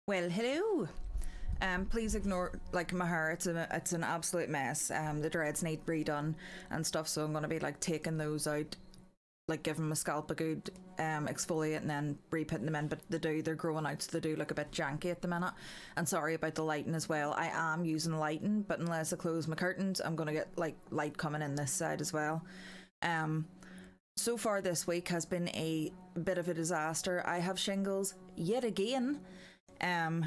Well, hello. Please ignore like my hair. It's an absolute mess. The dreads need redone and stuff. So I'm gonna be like taking those out, like giving my scalp a good exfoliate and then re-putting them in. But they're growing out, so they do look a bit janky at the minute. And sorry about the lighting as well. I am using lighting, but unless I close my curtains, I'm gonna get like light coming in this side as well. Um, so far this week has been a bit of a disaster. I have shingles yet again. Um,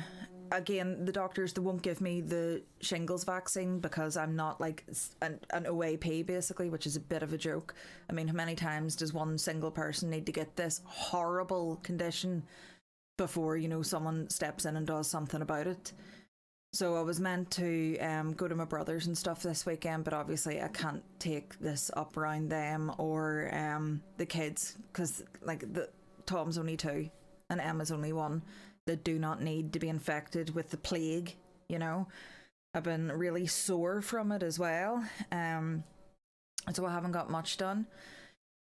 Again, the doctors they won't give me the shingles vaccine because I'm not like an OAP basically, which is a bit of a joke. I mean, how many times does one single person need to get this horrible condition before someone steps in and does something about it? So I was meant to go to my brothers and stuff this weekend, but obviously I can't take this up around them or the kids because like the Tom's only two and Emma's only one. That do not need to be infected with the plague. I've been really sore from it as well. So I haven't got much done.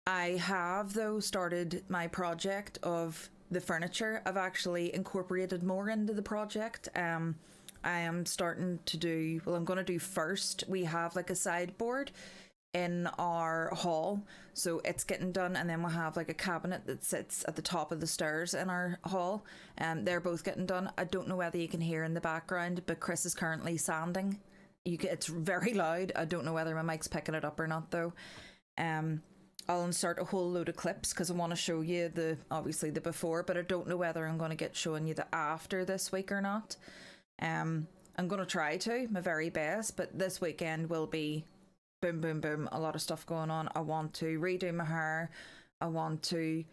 I have though started my project of the furniture. I've actually incorporated more into the project. I am starting to do, well, I'm going to do first. We have like a sideboard in our hall, so it's getting done, and then we'll have like a cabinet that sits at the top of the stairs in our hall. They're both getting done. I don't know whether you can hear in the background, but Chris is currently sanding. It's very loud. I don't know whether my mic's picking it up or not though. I'll insert a whole load of clips because I want to show you obviously the before, but I don't know whether I'm going to get showing you the after this week or not. I'm going to try to my very best, but this weekend will be boom, boom, boom, a lot of stuff going on. I want to redo my hair. I want to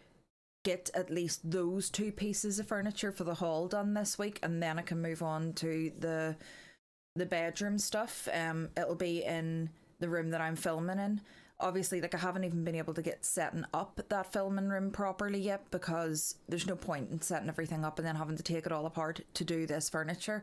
get at least those two pieces of furniture for the hall done this week, and then I can move on to the bedroom stuff. It'll be in the room that I'm filming in. Obviously, like I haven't even been able to get setting up that filming room properly yet because there's no point in setting everything up and then having to take it all apart to do this furniture.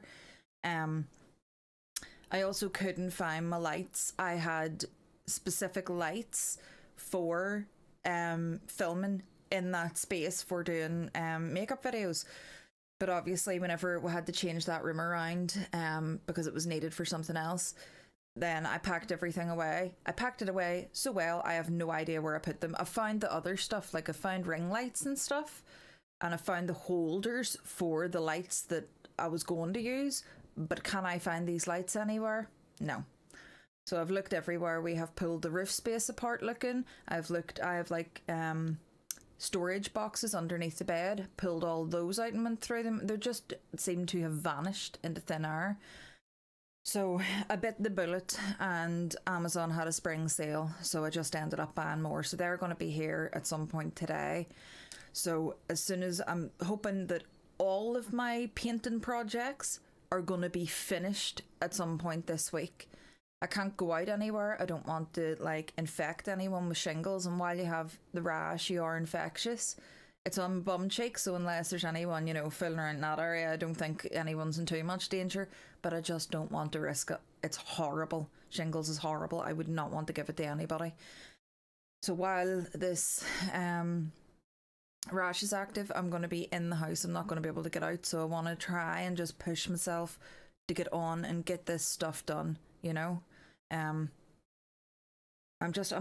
I also couldn't find my lights. I had specific lights for filming in that space for doing makeup videos. But obviously, whenever we had to change that room around because it was needed for something else, then I packed everything away. I packed it away so well, I have no idea where I put them. I found the other stuff, like I found ring lights and stuff, and I found the holders for the lights that I was going to use. But can I find these lights anywhere? No. So I've looked everywhere. We have pulled the roof space apart looking. I have like storage boxes underneath the bed, pulled all those out and went through them. They just seem to have vanished into thin air. So I bit the bullet and Amazon had a spring sale. So I just ended up buying more. So they're going to be here at some point today. So as soon as I'm hoping that all of my painting projects are going to be finished at some point this week. I can't go out anywhere. I don't want to like infect anyone with shingles, and while you have the rash, you are infectious. It's on my bum cheek, so unless there's anyone fooling around in that area, I don't think anyone's in too much danger, but I just don't want to risk it. It's horrible. Shingles is horrible. I would not want to give it to anybody. So while this rash is active, I'm going to be in the house. I'm not going to be able to get out, so I want to try and just push myself to get on and get this stuff done. I'm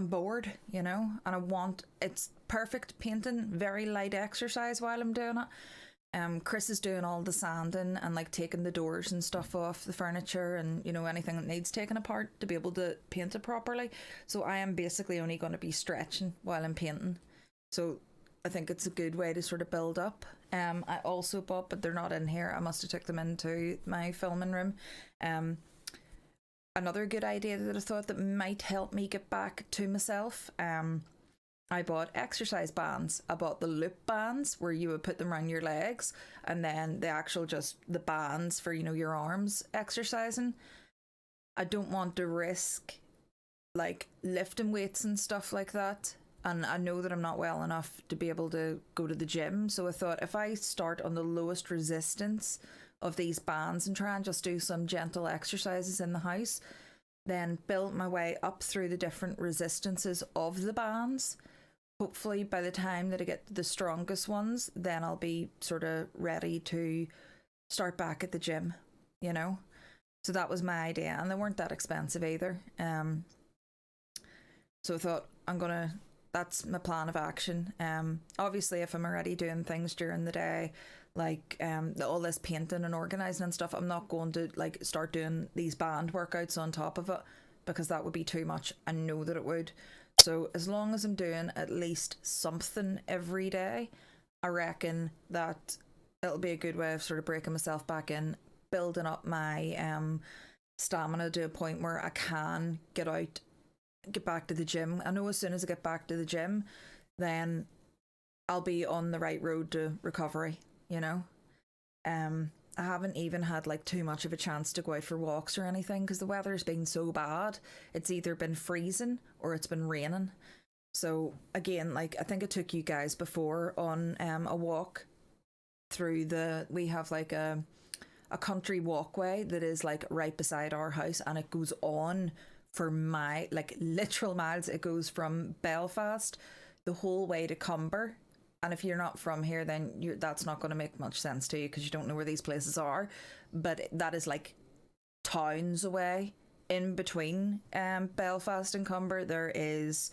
bored, and I want it's perfect painting, very light exercise while I'm doing it. Chris is doing all the sanding and like taking the doors and stuff off the furniture and anything that needs taken apart to be able to paint it properly. So I am basically only going to be stretching while I'm painting. So I think it's a good way to sort of build up. I also bought, but they're not in here. I must have took them into my filming room. Another good idea that I thought that might help me get back to myself. I bought exercise bands. I bought the loop bands where you would put them around your legs, and then the actual just the bands for your arms exercising. I don't want to risk like lifting weights and stuff like that. And I know that I'm not well enough to be able to go to the gym. So I thought if I start on the lowest resistance of these bands and try and just do some gentle exercises in the house, then build my way up through the different resistances of the bands. Hopefully by the time that I get to the strongest ones, then I'll be sort of ready to start back at the gym, you know? So that was my idea, and they weren't that expensive either. So I thought that's my plan of action. Obviously, if I'm already doing things during the day, like all this painting and organising and stuff, I'm not going to like start doing these band workouts on top of it, because that would be too much. I know that it would. So as long as I'm doing at least something every day, I reckon that it'll be a good way of sort of breaking myself back in, building up my stamina to a point where I can get back to the gym. I know as soon as I get back to the gym, then I'll be on the right road to recovery, you know? I haven't even had like too much of a chance to go out for walks or anything, because the weather's been so bad. It's either been freezing or it's been raining. So again, like I think I took you guys before on a walk through we have like a country walkway that is like right beside our house, and it goes on for like literal miles. It goes from Belfast the whole way to Cumber. And if you're not from here, then that's not going to make much sense to you, because you don't know where these places are. But that is like towns away. In between Belfast and Cumber, there is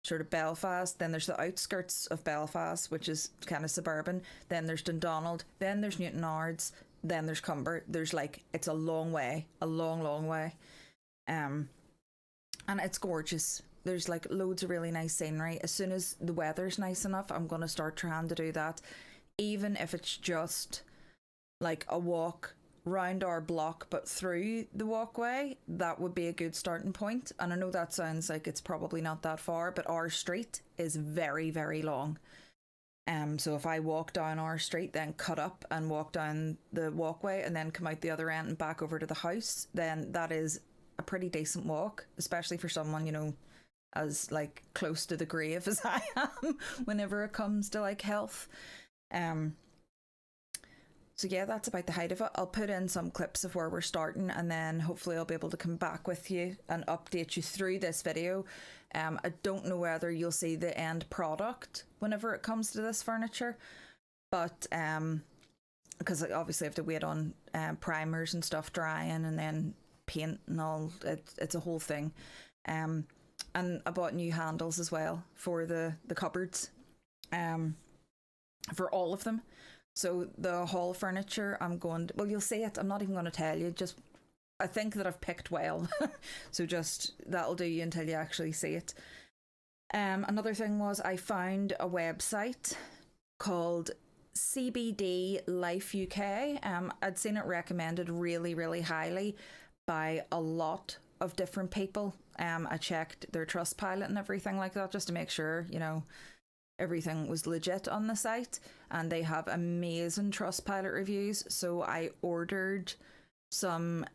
sort of Belfast, then there's the outskirts of Belfast, which is kind of suburban, then there's Dundonald, then there's Newtownards, then there's Cumber. There's like, it's a long way, a long way. And it's gorgeous. There's like loads of really nice scenery. As soon as the weather's nice enough, I'm going to start trying to do that. Even if it's just like a walk round our block but through the walkway, that would be a good starting point. And I know that sounds like it's probably not that far, but our street is very, very long. So if I walk down our street, then cut up and walk down the walkway and then come out the other end and back over to the house, then that is a pretty decent walk, especially for someone, you know, as like close to the grave as I am whenever it comes to like health. So yeah, that's about the height of it. I'll put in some clips of where we're starting, and then hopefully I'll be able to come back with you and update you through this video. I don't know whether you'll see the end product whenever it comes to this furniture, but because I obviously have to wait on primers and stuff drying and then paint and all. It's a whole thing. And I bought new handles as well for the cupboards, for all of them. So the hall furniture, well, you'll see it. I'm not even going to tell you. Just, I think that I've picked well. So just, that'll do you until you actually see it. Another thing was I found a website called CBD Life UK. I'd seen it recommended really, really highly by a lot of different people. I checked their Trustpilot and everything like that, just to make sure, you know, everything was legit on the site, and they have amazing Trustpilot reviews. So I ordered some,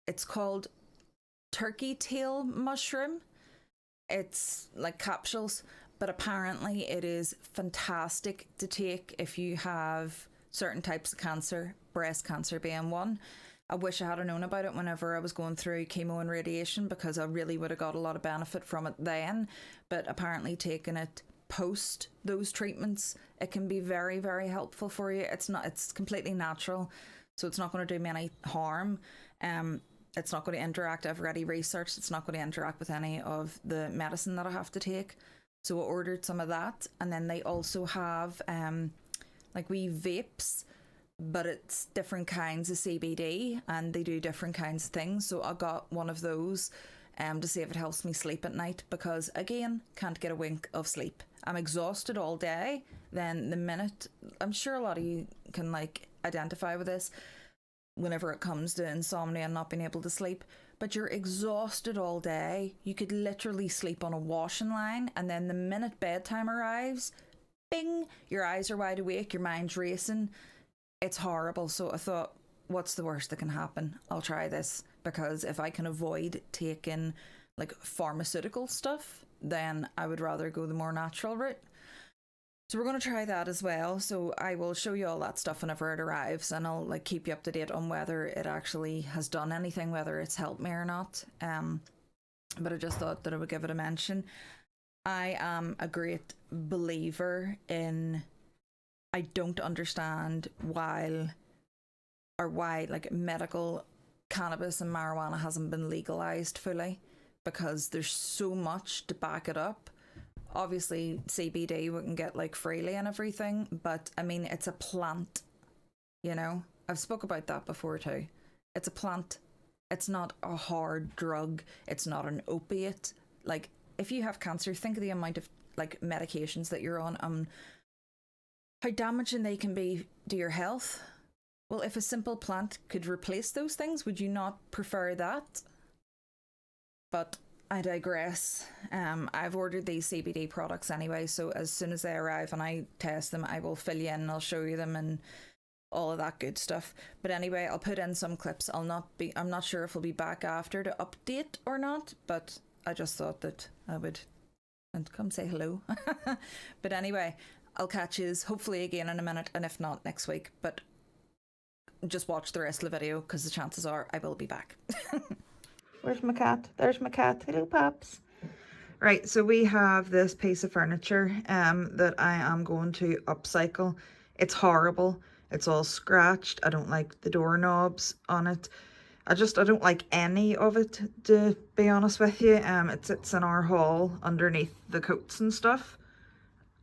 it's called turkey tail mushroom. It's like capsules, but apparently it is fantastic to take if you have certain types of cancer, breast cancer being one. I wish I had known about it whenever I was going through chemo and radiation, because I really would have got a lot of benefit from it then. But apparently taking it post those treatments, it can be very, very helpful for you. It's completely natural, so it's not going to do me any harm. It's not going to interact, I've already researched, it's not going to interact with any of the medicine that I have to take. So I ordered some of that, and then they also have like wee vapes, but it's different kinds of CBD, and they do different kinds of things. So I got one of those to see if it helps me sleep at night, because again, can't get a wink of sleep. I'm exhausted all day. Then the minute, I'm sure a lot of you can like identify with this whenever it comes to insomnia and not being able to sleep, but you're exhausted all day. You could literally sleep on a washing line, and then the minute bedtime arrives, bing, your eyes are wide awake, your mind's racing. It's horrible. So I thought, what's the worst that can happen? I'll try this, because if I can avoid taking like pharmaceutical stuff, then I would rather go the more natural route. So we're going to try that as well. So I will show you all that stuff whenever it arrives, and I'll like keep you up to date on whether it actually has done anything, whether it's helped me or not. But I just thought that I would give it a mention. I am a great believer in, I don't understand why or why like medical cannabis and marijuana hasn't been legalized fully, because there's so much to back it up. Obviously CBD we can get like freely and everything, but I mean it's a plant, you know. I've spoke about that before too. It's a plant. It's not a hard drug. It's not an opiate. Like if you have cancer, think of the amount of like medications that you're on, how damaging they can be to your health. Well, if a simple plant could replace those things, would you not prefer that? But I digress. I've ordered these CBD products anyway, so as soon as they arrive and I test them, I will fill you in and I'll show you them and all of that good stuff. But anyway, I'll put in some clips. I'm not sure if I'll be back after to update or not, but I just thought that I would and come say hello. But anyway, I'll catch yous hopefully again in a minute, and if not, next week. But just watch the rest of the video because the chances are I will be back. Where's my cat? There's my cat. Hello, Pops. Right, so we have this piece of furniture that I am going to upcycle. It's horrible. It's all scratched. I don't like the doorknobs on it. I don't like any of it, to be honest with you. It sits in our hall underneath the coats and stuff.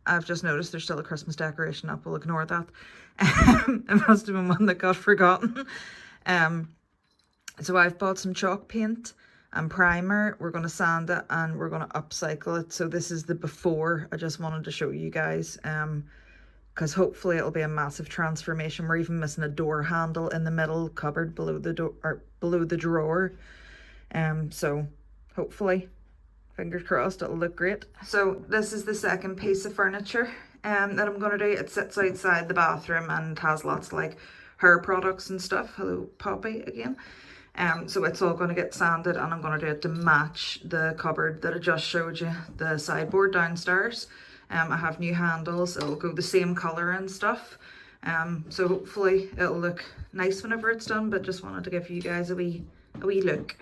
I've just noticed there's still a Christmas decoration up. We'll ignore that. It must have been one that got forgotten. So I've bought some chalk paint and primer. We're going to sand it and we're going to upcycle it. So this is the before. I just wanted to show you guys. Because hopefully it'll be a massive transformation. We're even missing a door handle in the middle cupboard below the door, or below the drawer. So hopefully, fingers crossed, it'll look great. So this is the second piece of furniture that I'm gonna do. It sits outside the bathroom and has lots of like hair products and stuff. Hello, Poppy again. So it's all gonna get sanded and I'm gonna do it to match the cupboard that I just showed you, the sideboard downstairs. I have new handles. It'll go the same colour and stuff. So hopefully it'll look nice whenever it's done, but just wanted to give you guys a wee look.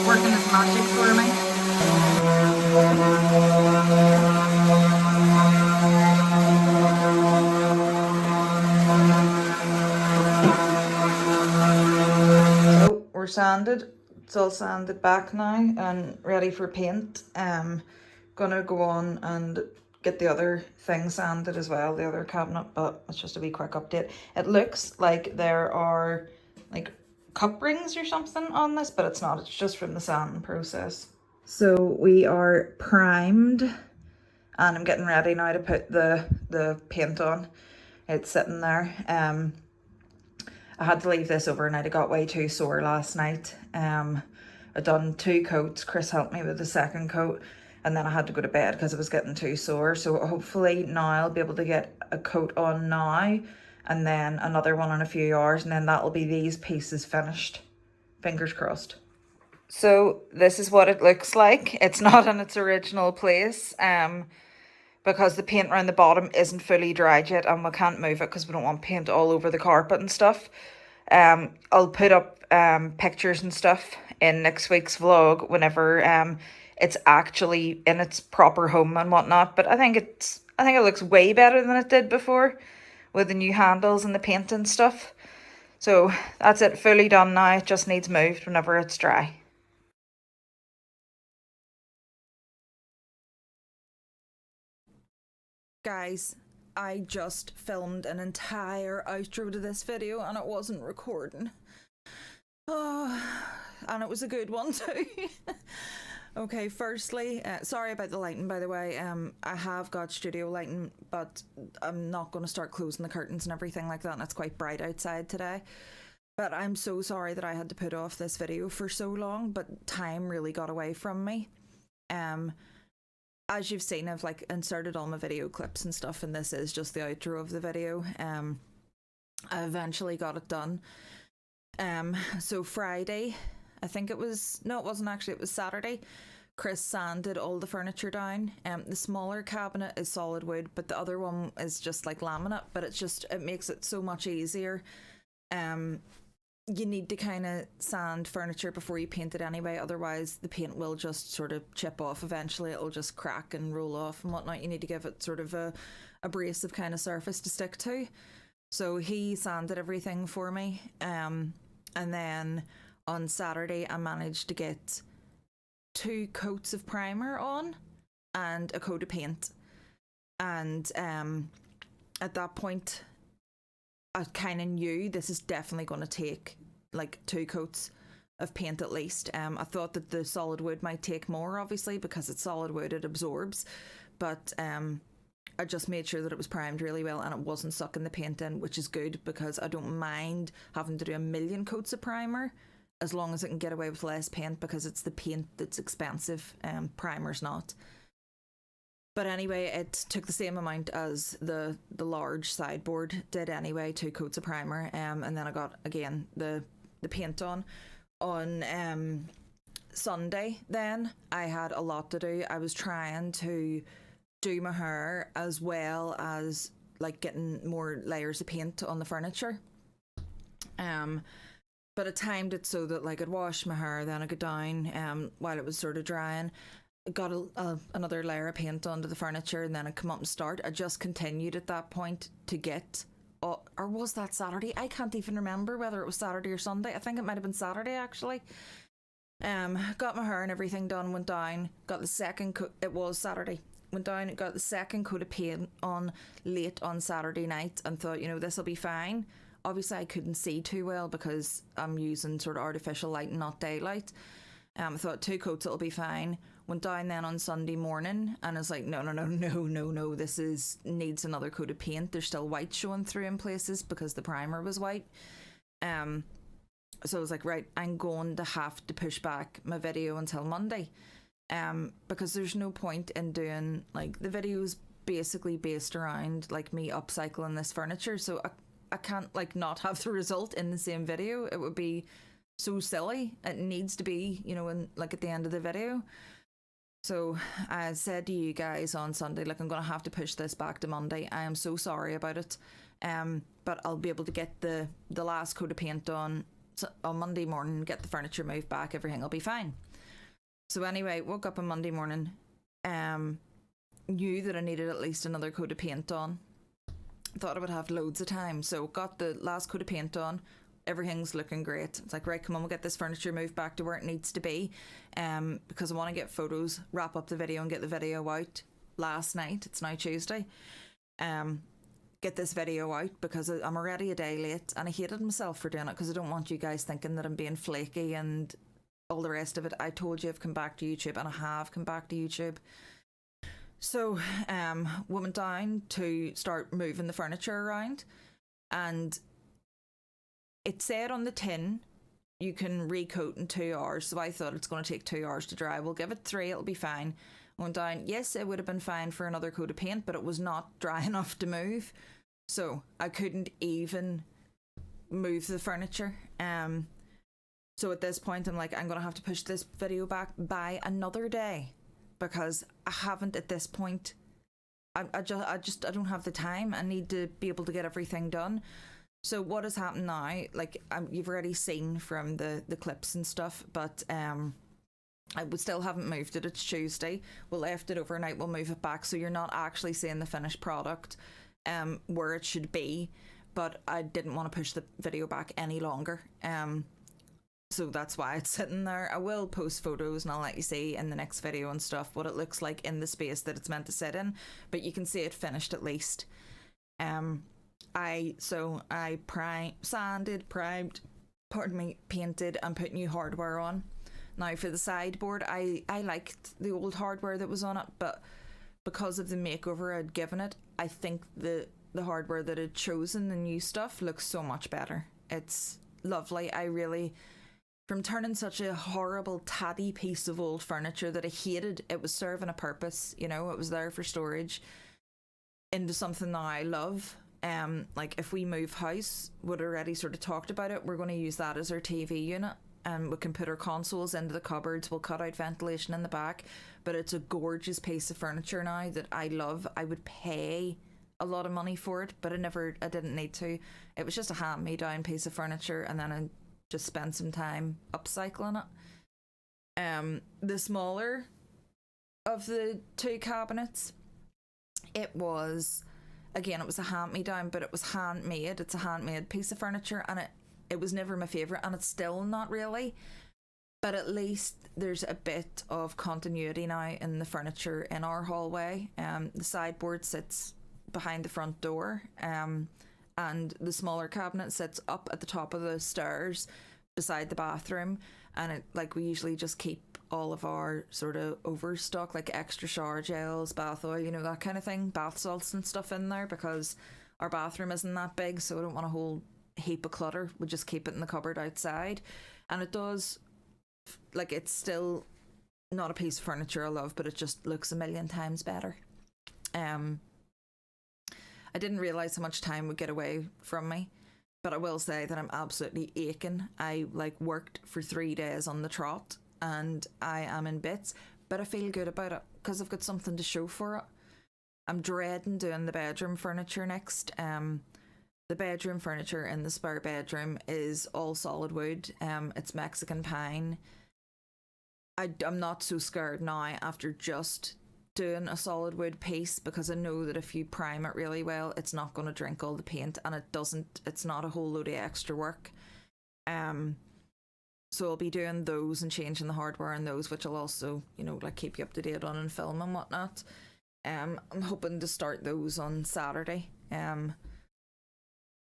Working its magic for me. We're sanded. It's all sanded back now and ready for paint. Gonna go on and get the other thing sanded as well, the other cabinet, but it's just a wee quick update. It looks like there are like cup rings or something on this, but it's not. It's just from the sanding process. So we are primed and I'm getting ready now to put the paint on. It's sitting there. I had to leave this overnight. I got way too sore last night. I done 2 coats. Chris helped me with the second coat. And then I had to go to bed because I was getting too sore. So hopefully now I'll be able to get a coat on now. And then another one in a few hours. And then that'll be these pieces finished. Fingers crossed. So this is what it looks like. It's not in its original place. Because the paint around the bottom isn't fully dried yet and we can't move it because we don't want paint all over the carpet and stuff. I'll put up pictures and stuff in next week's vlog whenever it's actually in its proper home and whatnot. But I think it looks way better than it did before with the new handles and the paint and stuff. So that's it, fully done now. It just needs moved whenever it's dry. Guys, I just filmed an entire outro to this video and it wasn't recording. Oh, and it was a good one too. Okay, firstly, sorry about the lighting, by the way. I have got studio lighting, but I'm not going to start closing the curtains and everything like that, and it's quite bright outside today. But I'm so sorry that I had to put off this video for so long, but time really got away from me. As you've seen, I've like inserted all my video clips and stuff, and this is just the outro of the video. I eventually got it done. So Friday, I think it was, no, it wasn't actually, it was Saturday. Chris sanded all the furniture down. The smaller cabinet is solid wood, but the other one is just like laminate, but it makes it so much easier. you need to kind of sand furniture before you paint it anyway, otherwise the paint will just sort of chip off eventually. It'll just crack and roll off and whatnot. You need to give it sort of a abrasive kind of surface to stick to. So he sanded everything for me, and then on Saturday I managed to get 2 coats of primer on and a coat of paint. And at that point I kind of knew this is definitely going to take like 2 coats of paint at least. I thought that the solid wood might take more, obviously, because it's solid wood, it absorbs. But I just made sure that it was primed really well and it wasn't sucking the paint in, which is good because I don't mind having to do a million coats of primer as long as it can get away with less paint, because it's the paint that's expensive. Primer's not. But anyway, it took the same amount as the large sideboard did anyway, 2 coats of primer, and then I got, again, the paint on. On Sunday then, I had a lot to do. I was trying to do my hair as well as like getting more layers of paint on the furniture. But I timed it so that like I'd wash my hair, then I go down while it was sort of drying. Got another layer of paint onto the furniture, and then I come up and start. I just continued at that point to get, or was that Saturday? I can't even remember whether it was Saturday or Sunday. I think it might have been Saturday actually. Got my hair and everything done, went down, got the second coat. It was Saturday. Went down, got the second coat of paint on late on Saturday night, and thought, this will be fine. Obviously I couldn't see too well because I'm using sort of artificial light and not daylight. I thought 2 coats, it'll be fine. Went down then on Sunday morning and I was like, no, this needs another coat of paint. There's still white showing through in places because the primer was white. So I was like, right, I'm going to have to push back my video until Monday, because there's no point in doing, like, the video's basically based around like me upcycling this furniture, so I can't like not have the result in the same video. It would be so silly. It needs to be, in like at the end of the video. So I said to you guys on Sunday, like, I'm going to have to push this back to Monday. I am so sorry about it. But I'll be able to get the last coat of paint on Monday morning, get the furniture moved back, everything will be fine. So anyway, woke up on Monday morning, knew that I needed at least another coat of paint on. Thought I would have loads of time. So got the last coat of paint on. Everything's looking great. It's like, right, come on, we'll get this furniture moved back to where it needs to be, because I want to get photos, wrap up the video and get the video out last night. It's now Tuesday. Get this video out because I'm already a day late, and I hated myself for doing it because I don't want you guys thinking that I'm being flaky and all the rest of it. I told you I've come back to YouTube, and I have come back to YouTube. So we went down to start moving the furniture around, and it said on the tin you can recoat in 2 hours, so I thought it's going to take 2 hours to dry. We'll give it 3, it'll be fine. Went down, yes, it would have been fine for another coat of paint, but it was not dry enough to move, so I couldn't even move the furniture. So at this point I'm like, I'm going to have to push this video back by another day, because I haven't at this point. I don't have the time. I need to be able to get everything done. So what has happened now, like, you've already seen from the clips and stuff, but I would still haven't moved it. It's Tuesday. We left it overnight. We'll move it back, so you're not actually seeing the finished product where it should be, but I didn't want to push the video back any longer. So that's why it's sitting there. I will post photos and I'll let you see in the next video and stuff what it looks like in the space that it's meant to sit in, but you can see it finished at least. I sanded, primed, painted and put new hardware on. Now for the sideboard, I liked the old hardware that was on it, but because of the makeover I'd given it, I think the hardware that I'd chosen, the new stuff, looks so much better. It's lovely. I really, from turning such a horrible tatty piece of old furniture that I hated, it was serving a purpose, it was there for storage, into something that I love. Like, if we move house, we'd already sort of talked about it, we're going to use that as our TV unit, and we can put our consoles into the cupboards. We'll cut out ventilation in the back, but it's a gorgeous piece of furniture now that I love. I would pay a lot of money for it, but I didn't need to. It was just a hand-me-down piece of furniture, and then just spend some time upcycling it. The smaller of the two cabinets, it was a hand-me-down, but it was handmade. It's a handmade piece of furniture, and it was never my favourite, and it's still not really. But at least there's a bit of continuity now in the furniture in our hallway. The sideboard sits behind the front door, and the smaller cabinet sits up at the top of the stairs beside the bathroom. And it, like, we usually just keep all of our sort of overstock, like extra shower gels, bath oil, you know, that kind of thing, bath salts and stuff in there, because our bathroom isn't that big, so we don't want a whole heap of clutter. We just keep it in the cupboard outside. And it does, like, it's still not a piece of furniture I love, but it just looks a million times better. I didn't realise how much time would get away from me, but I will say that I'm absolutely aching. I worked for 3 days on the trot, and I am in bits, but I feel good about it because I've got something to show for it. I'm dreading doing the bedroom furniture next. The bedroom furniture in the spare bedroom is all solid wood. It's Mexican pine. I'm not so scared now after just doing a solid wood piece, because I know that if you prime it really well, it's not going to drink all the paint, and it's not a whole load of extra work. So I'll be doing those and changing the hardware on those, which will also, you know, like, keep you up to date on and film and whatnot. I'm hoping to start those on Saturday.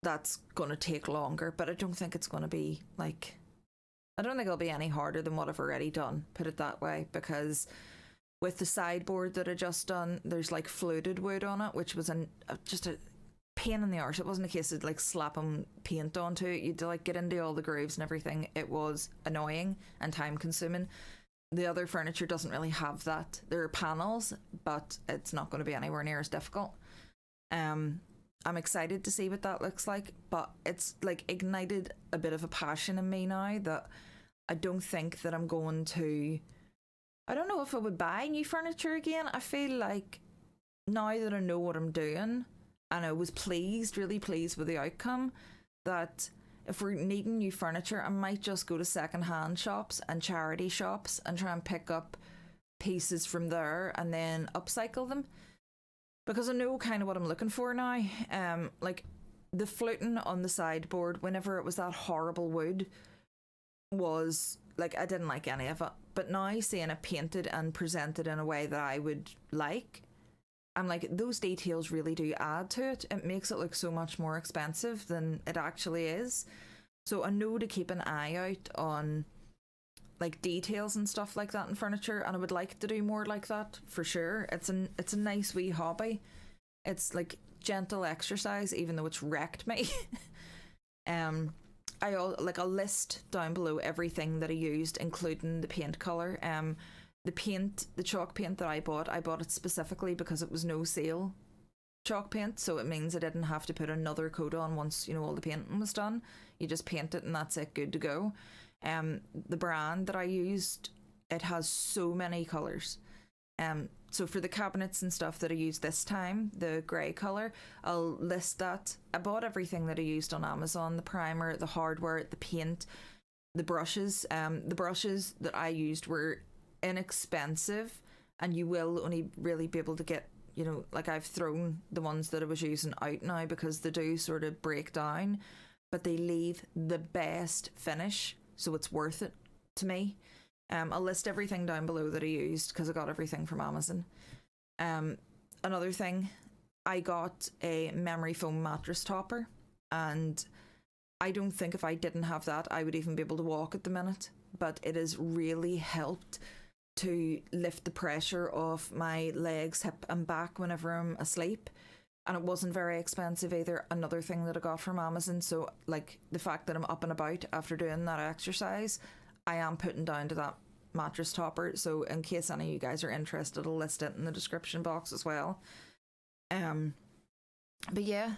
That's going to take longer, but I don't think it's going to be I don't think it'll be any harder than what I've already done, put it that way, because with the sideboard that I just done, there's like fluted wood on it, which was just a pain in the arse. It wasn't a case of like slapping paint onto it. You'd like get into all the grooves and everything. It was annoying and time consuming. The other furniture doesn't really have that. There are panels, but it's not going to be anywhere near as difficult. I'm excited to see what that looks like, but it's like ignited a bit of a passion in me now that I don't think that I'm going to... I don't know if I would buy new furniture again. I feel like now that I know what I'm doing, and I was really pleased with the outcome, that if we're needing new furniture, I might just go to second-hand shops and charity shops and try and pick up pieces from there and then upcycle them, because I know kind of what I'm looking for now. Like the fluting on the sideboard, whenever it was that horrible wood, was like, I didn't like any of it. But now seeing it painted and presented in a way that I would like, I'm like, those details really do add to it. It makes it look so much more expensive than it actually is. So I know to keep an eye out on like details and stuff like that in furniture, and I would like to do more like that for sure. It's a nice wee hobby. It's like gentle exercise, even though it's wrecked me. I'll list down below everything that I used, including the paint colour. The chalk paint that I bought it specifically because it was no sale chalk paint, so it means I didn't have to put another coat on once, you know, all the painting was done. You just paint it and that's it, good to go. The brand that I used, it has so many colours. So for the cabinets and stuff that I used this time, the grey colour, I'll list that. I bought everything that I used on Amazon: the primer, the hardware, the paint, the brushes. The brushes that I used were inexpensive, and you will only really be able to get, you know, like, I've thrown the ones that I was using out now because they do sort of break down, but they leave the best finish, so it's worth it to me. I'll list everything down below that I used because I got everything from Amazon. Another thing, I got a memory foam mattress topper, and I don't think if I didn't have that I would even be able to walk at the minute, but it has really helped to lift the pressure off my legs, hip and back whenever I'm asleep. And it wasn't very expensive either, another thing that I got from Amazon. So like the fact that I'm up and about after doing that exercise, I am putting down to that mattress topper. So in case any of you guys are interested, I'll list it in the description box as well. But yeah,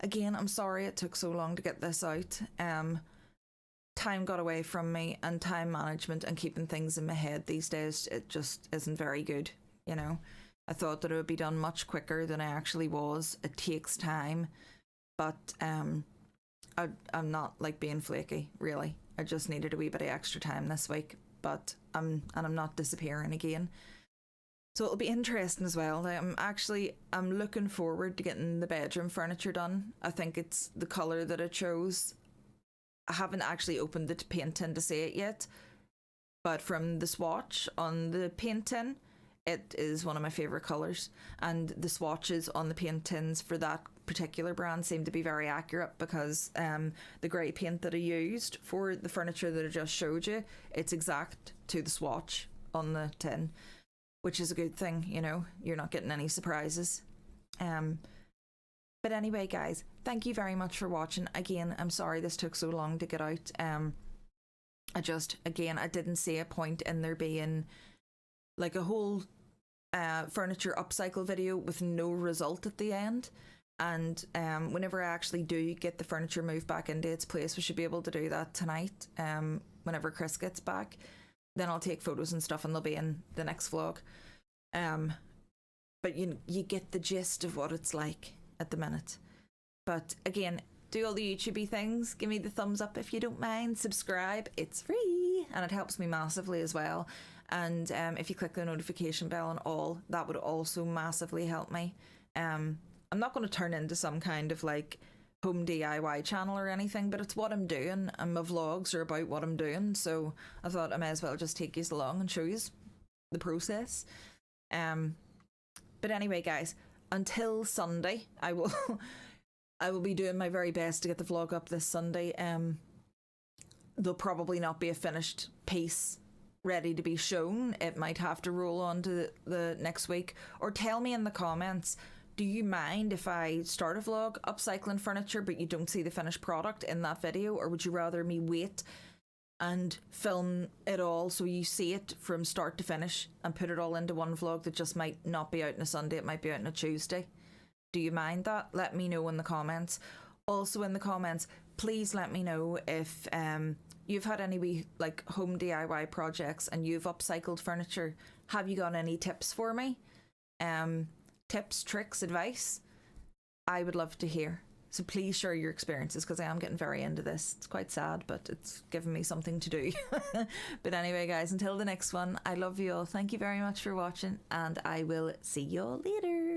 again, I'm sorry it took so long to get this out. Time got away from me, and time management and keeping things in my head these days, it just isn't very good, you know. I thought that it would be done much quicker than I actually was. It takes time, but I'm not like being flaky, really. I just needed a wee bit of extra time this week, but I'm not disappearing again. So it'll be interesting as well. I'm looking forward to getting the bedroom furniture done. I think it's the colour that I chose. I haven't actually opened the paint tin to see it yet, but from the swatch on the paint tin, it is one of my favourite colours. And the swatches on the paint tins for that particular brand seem to be very accurate, because the grey paint that I used for the furniture that I just showed you, it's exact to the swatch on the tin, which is a good thing, you know, you're not getting any surprises. But anyway, guys, thank you very much for watching. Again, I'm sorry this took so long to get out. I didn't see a point in there being like a whole furniture upcycle video with no result at the end. And whenever I actually do get the furniture moved back into its place, we should be able to do that tonight, whenever Chris gets back. Then I'll take photos and stuff, and they'll be in the next vlog. But you get the gist of what it's like at the minute. But again, do all the YouTubey things. Give me the thumbs up if you don't mind. Subscribe. It's free, and it helps me massively as well. And if you click the notification bell and all, that would also massively help me. I'm not going to turn into some kind of like home DIY channel or anything, but it's what I'm doing, and my vlogs are about what I'm doing, so I thought I may as well just take you along and show you the process. But anyway, guys, until Sunday, I will be doing my very best to get the vlog up this Sunday. There'll probably not be a finished piece ready to be shown. It might have to roll on to the next week. Or tell me in the comments, do you mind if I start a vlog upcycling furniture but you don't see the finished product in that video, or would you rather me wait and film it all so you see it from start to finish and put it all into one vlog that just might not be out on a Sunday, it might be out on a Tuesday? Do you mind that? Let me know in the comments. Also in the comments, please let me know if you've had any wee like home DIY projects and you've upcycled furniture. Have you got any tips for me? Tips, tricks, advice? I would love to hear. So please share your experiences, because I am getting very into this. It's quite sad, but it's given me something to do. But anyway, guys, until the next one, I love you all. Thank you very much for watching, and I will see you all later.